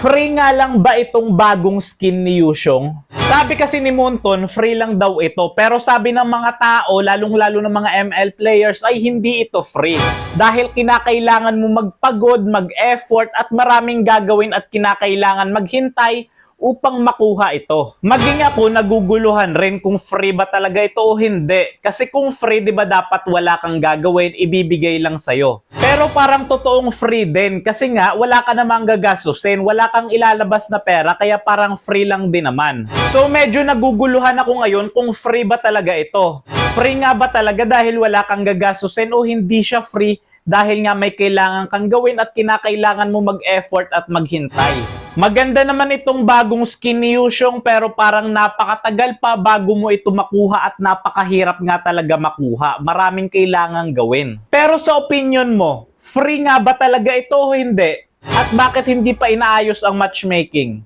Free nga lang ba itong bagong skin ni Yushong? Sabi kasi ni Monton, free lang daw ito. Pero sabi ng mga tao, lalong-lalo ng mga ML players, ay hindi ito free. Dahil kinakailangan mo magpagod, mag-effort, at maraming gagawin at kinakailangan maghintay upang makuha ito. Maging ako naguguluhan rin kung free ba talaga ito o hindi. Kasi kung free, di ba dapat wala kang gagawin, ibibigay lang sa'yo. Pero parang totoong free din kasi nga wala ka namang gagastusin, wala kang ilalabas na pera, kaya parang free lang din naman. So medyo naguguluhan ako ngayon kung free ba talaga ito. Free nga ba talaga dahil wala kang gagastusin o hindi siya free dahil nga may kailangan kang gawin at kinakailangan mo mag-effort at maghintay. Maganda naman itong bagong skin ni Yushong pero parang napakatagal pa bago mo ito makuha at napakahirap nga talaga makuha. Maraming kailangang gawin. Pero sa opinion mo, free nga ba talaga ito o hindi? At bakit hindi pa inaayos ang matchmaking?